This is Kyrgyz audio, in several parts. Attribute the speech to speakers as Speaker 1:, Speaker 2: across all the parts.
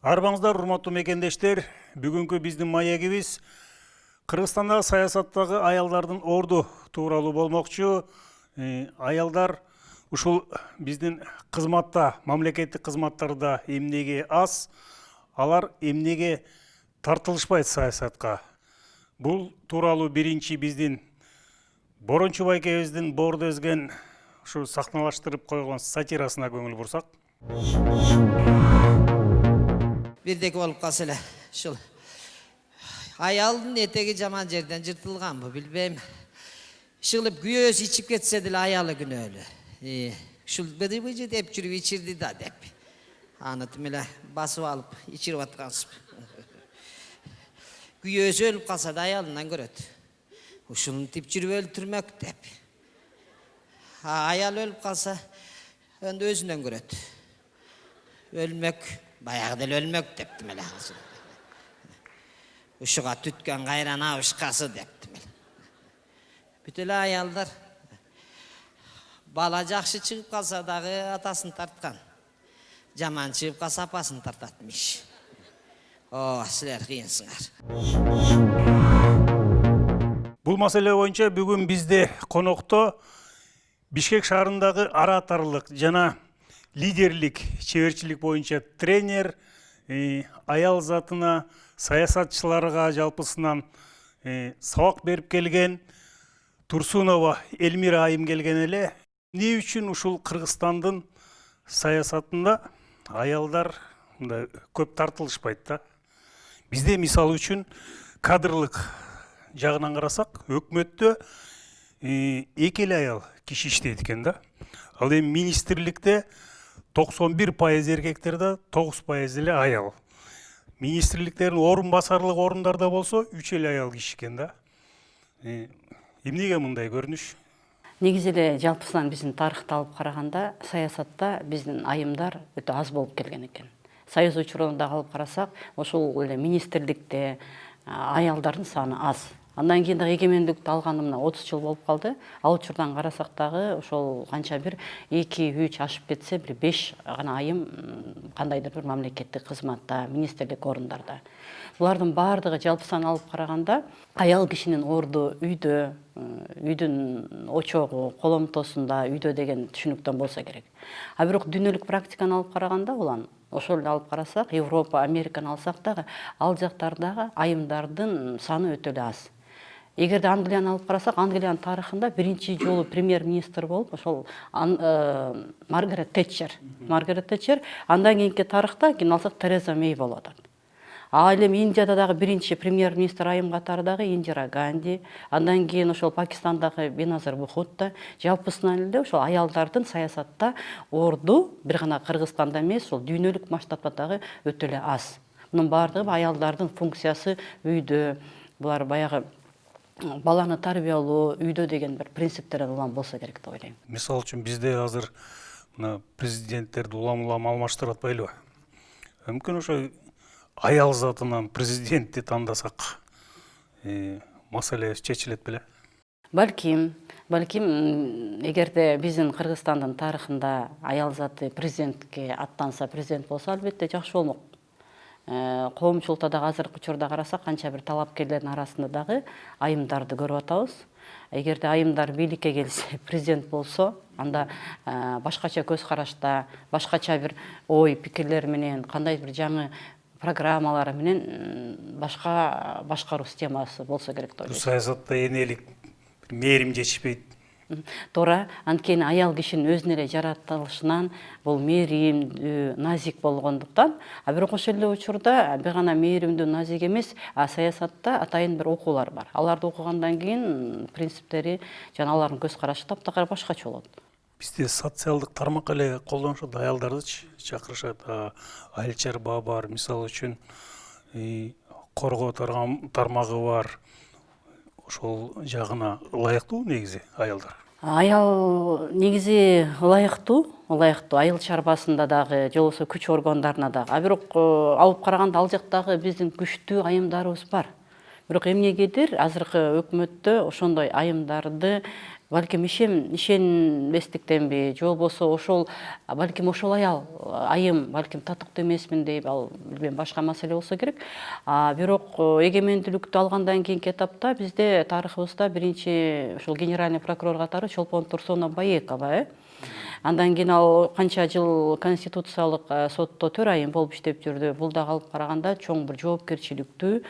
Speaker 1: Арбаңыздар, урматтуу мекендештер, бүгүнкү биздин маегибиз Кыргызстандагы саясаттагы аялдардын орду тууралуу болмокчу. Аялдар ушул биздин кызматта, мамлекеттик кызматтарда эмнеге аз, алар эмнеге тартылышпайт саясатка. Бул тууралуу биринчи биздин Борончу байкебиздин боордо өзгөн ушу сахналаштырып койгон сатирасына көңүл бурсак.
Speaker 2: Бирдеки болуп калса эле ушул аялдын этеги жаман жерден жыртылганбы билбейм. Ишылып күйөөсү ичип кетсе деле аялы күнөөлүү. Ушул быжы деп жүрүп ичирди да деп. Аны тим эле басып алып ичирип аткансып. Күйөөсү өлүп калса да аялынан көрөт. Ушуну тип жүрүп өлтүрмөк деп. Аял өлүп калса önde өзүнөн көрөт. Өлмөк, баягы деле өлмөк дептим эле. Ушуга түткөн кайран абышкасы дептим эле. Бүт эле аялдар бала жакшы чыгып калса дагы атасын тарткан. Жаман чыгып калса апасын тартатмыш. Силер кыйынсыңар.
Speaker 1: Бул маселе боюнча бүгүн бизде конокто Бишкек шаарындагы ара атарлык жана лидерлик чеберчилик боюнча тренер, аял затына, саясатчыларга жалпысынан сабак берип келген Турсунова Элмира айым келген эле. Эмне үчүн ушул Кыргызстандын саясатында аялдар көп тартылышпайт да? Бизде мисалы үчүн кадрлык жагынан карасак, өкмөттө эки эле аял киши иштейт экен да. Ал эми министрликте 91% эркектерде, 9% эле аял. Министрликтердин орун басарлык орундарда болсо 3 эле аял киши экен да. Эмнеге мындай көрүнүш?
Speaker 3: Негизи эле жалпысынан биздин тарыхты алып караганда, саясатта биздин айымдар өтө аз болуп келген экен. Союз учурунда алып карасак, ошол эле министрликте аялдардын саны аз. Андан кийин дагы эгемендикти алганы мына 30 жыл болуп калды. Ал учурдан карасак дагы ошол канча бир 2-3 ашып кетсе, бир 5 гана айым кандайдыр бир мамлекеттик кызматта, министрлик орундарда. Булардын баардыгы жалпысынан алып караганда аял кишинин орду үйдө, үйдүн очогу, коломтосунда, үйдө деген түшүнүктөн болсо керек. А бирок дүйнөлүк практиканы алып караганда улан ошол эле алып карасак, Европа, Американы алсак дагы, ал жактардагы айымдардын саны өтө эле аз. Эгерде Англияны алып карасак, Англиянын тарыхында биринчи жолу премьер-министр болуп ошол Маргарет Тэтчер, андан кийинки тарыхта кийин алсак Тереза Мэй болот. Ал эми Индияда дагы биринчи премьер-министр айым катары дагы Индира Ганди, андан кийин ошол Пакистандагы Беназир Бхутто, жалпысынан эле ошол аялдардын саясатта орду бир гана Кыргызстанда эмес, ошол дүйнөлүк масштабта дагы өтө эле аз. Мунун баардыгы аялдардын функциясы үйдө, булар баягы баланы тарбиялоо, үйдө деген бир принциптерден улам болсо керек деп ойлойм.
Speaker 1: Мисалы үчүн бизде азыр мына президенттерди улам алмаштырып атпайлыбы? Мүмкүн ошо аял затынан президентти тандасак, маселе чечилет беле?
Speaker 3: Балким, эгерде биздин Кыргызстандын тарыхында аял заты президентке аттанса, президент болсо, албетте жакшы болмок. Коомчулукта дагы азыркы учурда карасак, канча бир талапкерлердин арасында дагы айымдарды көрүп атабыз. Эгерде айымдар бийликке келсе, президент болсо, анда башкача көз карашта, башкача бир ой, пикирлер менен, кандай бир жаңы программалар менен башка башкаруу системасы болсо керек деп ойлойм.
Speaker 1: Саясатта энелик, мээрим жетишпейт.
Speaker 3: Туура, анткени аял кишинин өзүнө эле жаратылышынан бул мээримдүү, назик болгондуктан, а бирок ошол эле учурда бир гана мээримдүү, назик эмес, саясатта атайын бир окуулар бар. Аларды окугандан кийин принциптери жана алардын көз карашы таптакыр башкача болот.
Speaker 1: Бизде социалдык тармак эле колдонушат, аялдардычы чакырышат. Айыл чарба бар, мисалы үчүн коргоо тармагы бар. Ошол жагына ылайыктуу негизи аялдар?
Speaker 3: Аял негизи ылайыктуу, айыл чарбасында дагы, же болбосо күч органдарына дагы. А бирок алып караганда ал жактагы биздин күчтүү айымдарыбыз бар. Бирок эмнегедир азыркы өкмөттө ошондой айымдарды балким ишенбестиктенби же болбосо ошол балким ошол аял айым балким татыктуу эмесмин дейби, ал билбейм башка маселе болсо керек. Бирок эгемендүүлүктү алгандан кийинки этапта бизде тарыхыбызда биринчи ошол генеральный прокурор катары Чолпон Турсунов Баекова. Андан кийин ал канча жыл конституциялык сотто 4 айым болуп иштеп жүрдү. Бул да алып караганда чоң бир жоопкерчиликтүү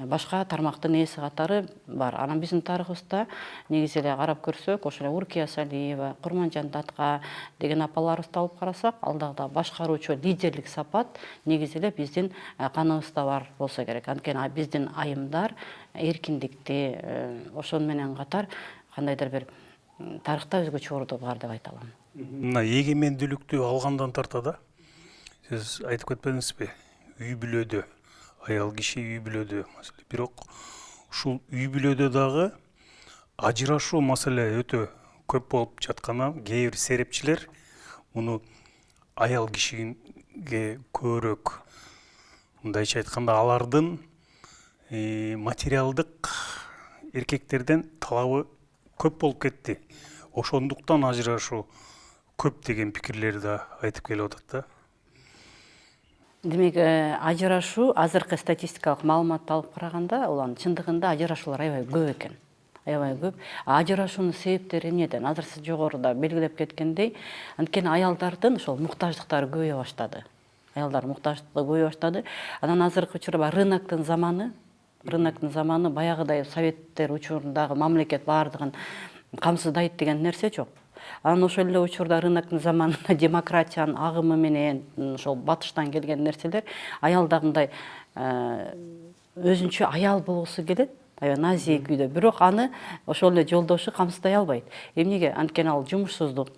Speaker 3: башка тармактын ээси катары бар. Анан биздин тарыхыбызда негизи эле карап көрсөк, ошол Уркия Салиева, Курманжан Датка деген апаларыбызды алып карасак, ал дагы башкаруучу лидерлик сапат негизи эле биздин каныбызда бар болсо керек. Анткени биздин айымдар эркиндикти, ошону менен катар кандайдыр бир тарыхта өзгөчө орду бар деп айта алам.
Speaker 1: Мына эгемендүүлүктү алгандан тарта сиз айтып кетпедиңизби? Үй бүлөдө аял киши үй бүлөдө маселе. Бирок ушул үй бүлөдө дагы ажырашуу маселе өтө көп болуп жатканын кээ бир серепчилер муну аял кишиге көбүрөөк, мындайча айтканда, алардын материалдык эркектерден талабы көп болуп кетти. Ошондуктан ажырашуу көп деген пикирлерди да айтып келип атат да.
Speaker 3: Демек, ажырашуу азыркы статистикалык маалыматты алып караганда, улан чындыгында ажырашуулар аябай көп экен. Аябай көп. Ажырашуунун себептери эмнеден? Азыр сиз жогоруда белгилеп кеткендей, анткени аялдардын ошол муктаждыктары көбөйө баштады. Аялдар муктаждыктары көбөйө баштады. Анан азыркы учурда рыноктун заманы баягыдай советтер учурундагы мамлекет баардыгын камсыздайт деген нерсе жок. Анан ошол эле учурда рыноктун заманында демократиянын агымы менен ошол батыштан келген нерселер аялдагындай өзүнчө аял болгусу келет, аябай назик күйдө. Бирок аны ошол эле жолдошу камсыздай албайт. Эмнеге? Анткени ал жумушсуздук.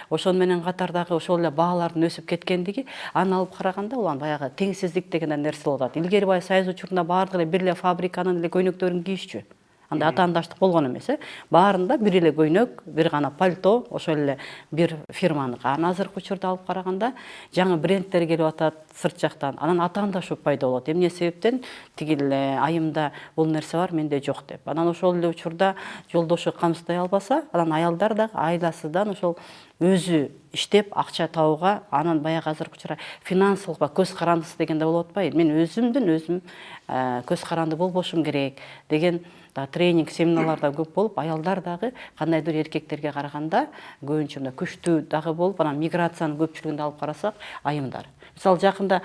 Speaker 3: Ошону менен катар дагы ошол эле баалардын өсүп кеткендиги, аны алып караганда улам баягы теңсиздик деген нерсе болуп атат. Илгери бай Союз учурунда баардыгы эле бир эле фабриканын эле көйнөктөрүн кийишчү. Андай атаандаштык болгон эмес, баарында бир эле көйнөк, бир гана пальто, ошол эле бир фирманыкы. Анан азыркы учурда алып караганда жаңы брендтер келип атат сырт жактан. Анан атаандашуу пайда болот. Эмне себептен? Тиги эле айымда бул нерсе бар, менде жок деп. Анан ошол эле учурда жолдошу камсыздай албаса, анан аялдар да айласыдан ошол өзү иштеп акча табууга, анан баягы азыркы учурда финансылык көз карандысы дегенде болуп атпайбы? Мен өзүм көз каранды болбошум керек деген тренинг, семинарларда көп болуп, аялдар дагы кандайдыр эркектерге караганда көбүнчө мындай күчтүү дагы болуп, анан миграциянын көпчүлүгүндө алып карасак, айымдар. Мисалы жакында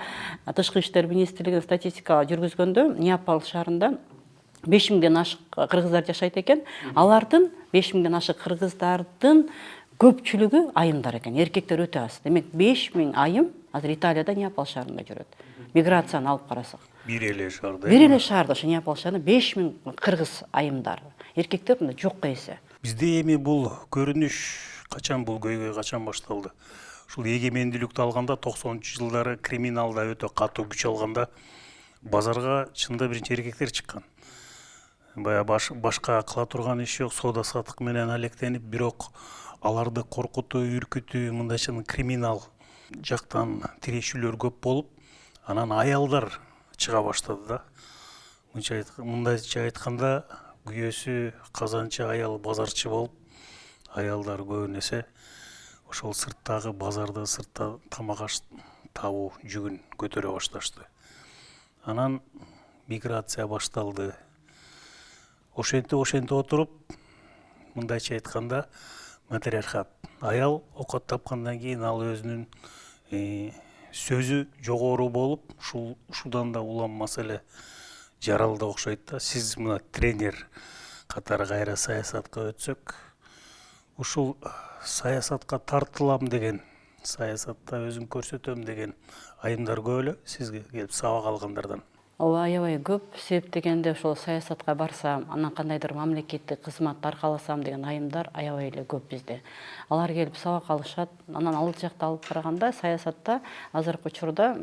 Speaker 3: Тышкы иштер министрлигинин статистика жүргүзгөндө Неаполь шаарында 5000ден ашык кыргыздар жашайт экен. Алардын 5000ден ашык кыргыздардын көпчүлүгү айымдар экен. Эркектер өтө аз. Демек 5000 айым азыр Италияда Неаполь шаарында жүрөт. Миграцияны алып карасак.
Speaker 1: Бир эле шаарда.
Speaker 3: Бир эле шаарда ошо Неаполь шаарында 5000 кыргыз айымдар. Эркектер мында жокко эсе.
Speaker 1: Бизде эми бул көрүнүш качан, бул көйгөй качан башталды? Ушул эгемендүүлүктү алганда 90-жылдары криминалда өтө катуу күч алганда базарга чында биринчи эркектер чыккан. Бая башка кыла турган иш жок, соода саттык менен алектенип, бирок аларды коркутуу, үркүтүү, мындайча криминал жактан тирешүүлөр көп болуп, анан аялдар чыга баштады да. Мындайча айтканда, күйөөсү казанчы, аял базарчы болуп, аялдар көбүн эсе ошол сырттагы базарды, сыртта тамак аш табуу жүгүн көтөрө башташты. Анан миграция башталды. Ошентип отуруп, мындайча айтканда, матриархат. Аял окот тапкандан кийин ал өзүнүн сөзү жогору болуп, ушудан да улам маселе жаралды окшойт да. Сиз мына тренер катары кайра саясатка өтсөк, ушул саясатка тартылам деген, саясатта өзүм көрсөтөм деген айымдар көп эле сизге келип сабак алгандардан.
Speaker 3: Ооба, аябай көп. Себеп дегенде ошол саясатка барсам, анан кандайдыр мамлекеттик кызмат аркаласам деген айымдар аябай эле көп бизде. Алар келип сабак алышат. Анан ал жакта алып караганда саясатта азыркы учурда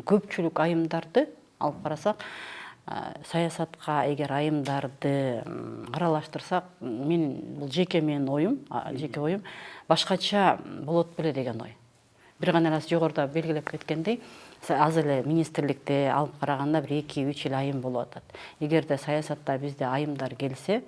Speaker 3: көпчүлүк айымдарды алып карасак, саясатка эгер айымдарды аралаштырсак, бул жеке менин оюм, жеке оюм, башкача болот беле деген ой. бир гана эле жогоруда белгилеп кеткендей, аз эле министрликте алып караганда бир 2-3 эл айым болуп атат. Эгерде саясатта бизде айымдар келсе,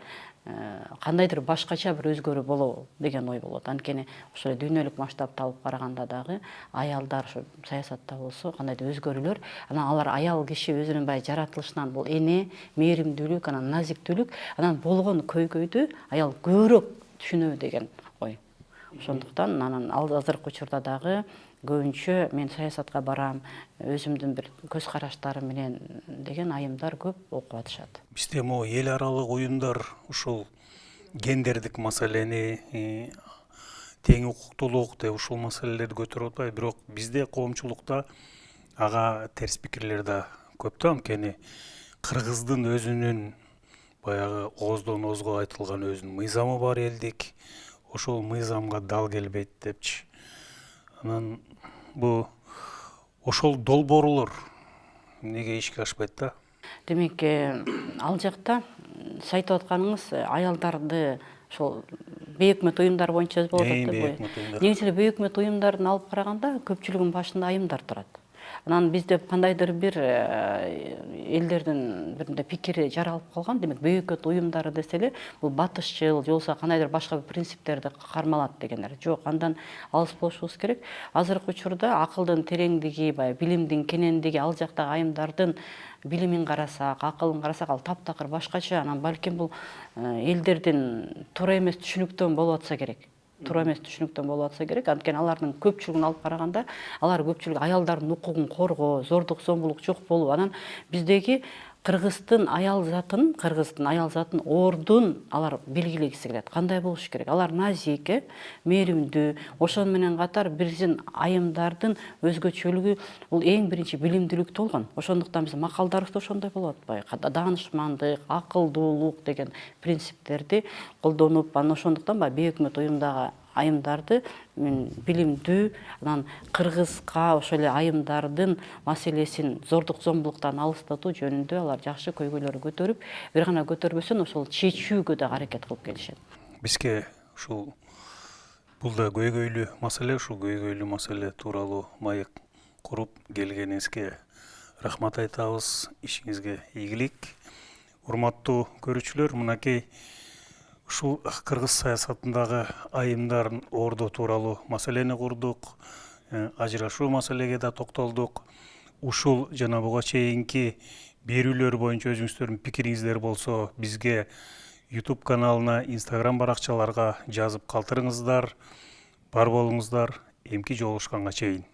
Speaker 3: кандайдыр башкача бир өзгөрүү болобу деген ой болот. Анткени ошо дүйнөлүк масштабта алып караганда дагы аялдар ошо саясатта болсо кандайдыр өзгөрүүлөр, анан алар аял киши өзүнүн баягы жаратылышынан бул эне, мээримдүүлүк, анан назиктүүлүк, анан болгон көйгөйдү аял көбүрөөк түшүнөбү деген ой. Ошондуктан анан азыркы учурда дагы көбүнчө мен саясатка барам, өзүмдүн бир көз караштарым менен деген айымдар көп окуп атышат.
Speaker 1: Бизде могу эл аралык уюмдар ушул гендердик маселени, тең укуктуулук деп ушул маселелерди көтөрүп атпайбы, бирок бизде коомчулукта ага терс пикирлер да көп да. Анткени кыргыздын өзүнүн баягы ооздон оозго айтылган өзүнүн мыйзамы бар элдик, ошол мыйзамга дал келбейт депчи. Анан ошол долбоорлор неге ишке ашпайт да?
Speaker 3: Демек, ал жакта айтып атканыңыз аялдарды ошол бейөкмөт уюмдар боюнча болуп атат. Негизи эле бейөкмөт уюмдардын алып караганда көпчүлүгүнүн башында айымдар турат. Анан бизде кандайдыр бир элдердин биринде пикири жаралып калган. Демек, бейөкмөт уюмдары десе эле бул батышчыл, же болбосо кандайдыр башка бир принциптерди кармалат дегендер. Жок, андан алыс болушубуз керек. Азыркы учурда акылдын тереңдиги, баягы билимдин кенендиги, ал жактагы айымдардын билимин карасак, акылын карасак, ал таптакыр башкача. Анан балким бул элдердин туура эмес түшүнүктөн болуп атса керек. Анткени алардын көпчүлүгүн алып караганда, алар көпчүлүгү аялдардын укугун коргоо, зордук зомбулук жок болуу. Анан биздеги кыргыздын аял затын ордун алар белгилегиси келет. Кандай болуш керек? Алар назик, мээримдүү, ошону менен катар биздин айымдардын өзгөчөлүгү бул эң биринчи билимдүүлүктө болгон. Ошондуктан биздин макалдарыбызда ошондой болуп атпайбы? Даанышмандык, акылдуулук деген принциптерди колдонуп, анан ошондуктан бейөкмөт уюмдагы айымдарды билимдүү, анан кыргызга ошол эле айымдардын маселесин зордук зомбулуктан алыстатуу жөнүндө алар жакшы көйгөйлөрү көтөрүп, бир гана көтөрбөсөн ошол чечүүгө да аракет кылып келишет.
Speaker 1: Бизге ушул бул да көйгөйлүү маселе, ушул көйгөйлүү маселе тууралуу маек куруп келгениңизге рахмат айтабыз. Ишиңизге ийгилик. Урматтуу көрүүчүлөр, мынакей ушул кыргыз саясатындагы айымдардын ордо тууралуу маселени курдук, ажырашуу маселеге да токтолдук. Ушул жана буга чейинки берүүлөр боюнча өзүңүздөрдүн пикириңиздер болсо бизге YouTube каналына, Instagram баракчаларга жазып калтырыңыздар. Бар болуңуздар. Эмки жолугушканга чейин.